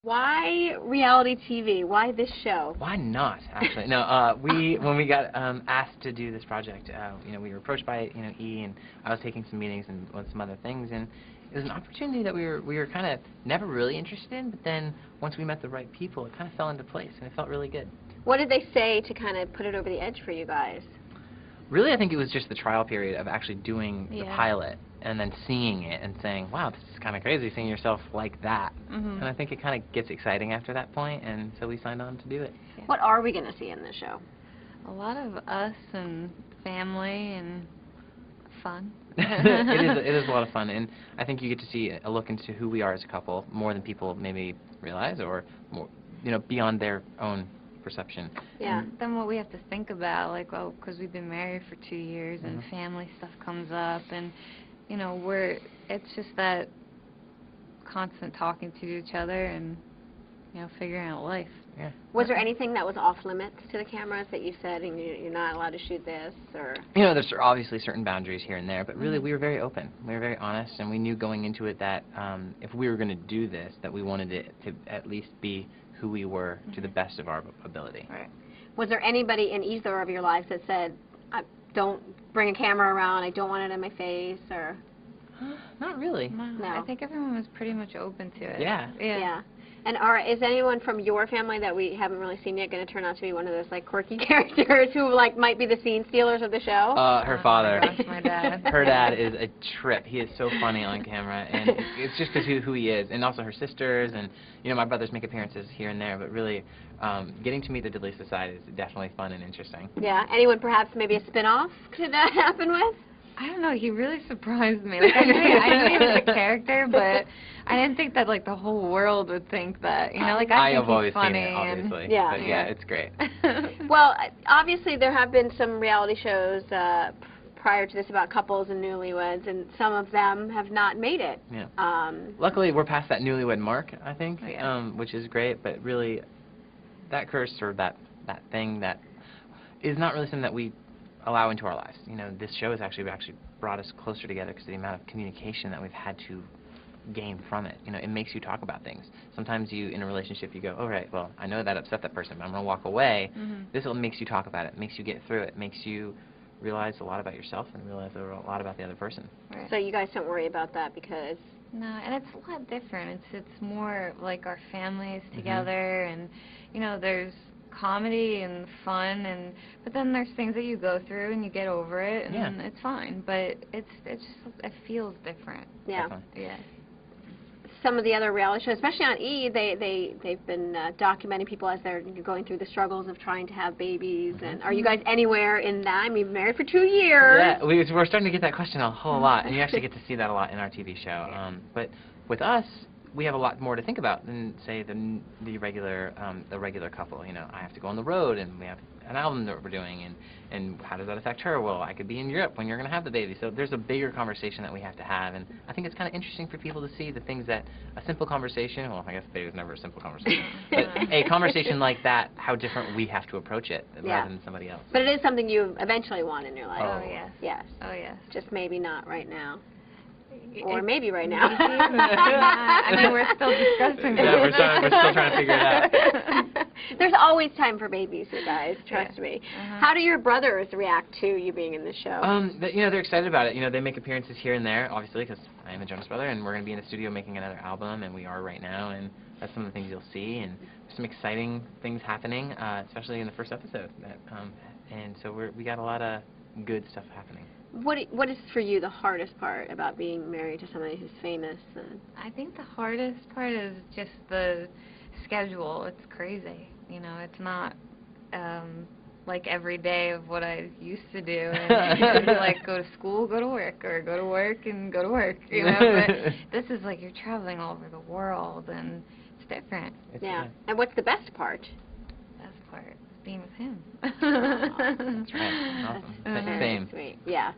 Why reality TV? Why this show? Why not, actually? No, when we got asked to do this project, we were approached by E, and I was taking some meetings and some other things, and it was an opportunity that we were kind of never really interested in, but then once we met the right people, it kind of fell into place, and it felt really good. What did they say to kind of put it over the edge for you guys? Really, I think it was just the trial period of actually doing the pilot and then seeing it and saying, wow, this is kind of crazy, seeing yourself like that. And I think it kind of gets exciting after that point, and so we signed on to do it. What are we going to see in this show? A lot of us and family and fun. It is a lot of fun, and I think you get to see a look into who we are as a couple more than people maybe realize, or more, beyond their own perception. Yeah. And then what we have to think about, like, well, because we've been married for 2 years and family stuff comes up, and it's just that constant talking to each other and figuring out life. Yeah. Was there anything that was off limits to the cameras that you said you're not allowed to shoot this, or? There's obviously certain boundaries here and there, but really we were very open. We were very honest, and we knew going into it that if we were going to do this, that we wanted it to at least be who we were to the best of our ability. Right. Was there anybody in either of your lives that said, don't bring a camera around, I don't want it in my face, or? Not really. No. I think everyone was pretty much open to it. Yeah. And is anyone from your family that we haven't really seen yet going to turn out to be one of those like quirky characters who might be the scene stealers of the show? Her father. Gosh, my dad. Her dad is a trip. He is so funny on camera, and it's just because who he is. And also her sisters, and my brothers make appearances here and there. But really, getting to meet the DeLisa side is definitely fun and interesting. Yeah. Anyone perhaps maybe a spin-off could happen with? I don't know. He really surprised me. Like, I knew he was a character, but I didn't think that the whole world would think that. I think have always he's funny. Seen it, obviously. And, yeah. But yeah, it's great. Well, obviously there have been some reality shows prior to this about couples and newlyweds, and some of them have not made it. Yeah. Luckily, we're past that newlywed mark, I think, which is great. But really, that curse or that thing that is not really something that we allow into our lives. This show has actually brought us closer together because of the amount of communication that we've had to gain from it. It makes you talk about things. Sometimes in a relationship you go, all right, well, I know that upset that person, but I'm going to walk away. This makes you talk about it, makes you get through it, makes you realize a lot about yourself and realize a lot about the other person. Right. So you guys don't worry about that because... No, and it's a lot different. It's more like our families together, and there's comedy and fun, but then there's things that you go through and you get over it, and it's fine. But it feels different. Yeah. Definitely. Yeah. Some of the other reality shows, especially on E, they've been documenting people as they're going through the struggles of trying to have babies. And are you guys anywhere in that? I mean, married for 2 years. Yeah, we're starting to get that question a whole lot, and you actually get to see that a lot in our TV show. But with us, we have a lot more to think about than, say, the regular couple. I have to go on the road, and we have an album that we're doing, and how does that affect her? Well, I could be in Europe when you're going to have the baby. So there's a bigger conversation that we have to have, and I think it's kind of interesting for people to see the things that a simple conversation, well, I guess baby is never a simple conversation, but a conversation like that, how different we have to approach it rather than somebody else. But it is something you eventually want in your life. Oh, yes. Yes. Oh, yes. Just maybe not right now. Or maybe right now. I mean, we're still discussing it. Yeah, we're still trying to figure it out. There's always time for babies, you guys. Trust me. How do your brothers react to you being in the show? They're excited about it. They make appearances here and there, obviously, because I am a Jonas brother, and we're going to be in the studio making another album, and we are right now, and that's some of the things you'll see, and there's some exciting things happening, especially in the first episode. And so we got a lot of good stuff happening. What is for you the hardest part about being married to somebody who's famous? I think the hardest part is just the schedule. It's crazy. It's not like every day of what I used to do. And like go to school, go to work, or go to work and go to work. But this is like you're traveling all over the world, and it's different. Yeah. And what's the best part? Best part. Being with him. That's right. Awesome. That's Same. sweet. Yeah.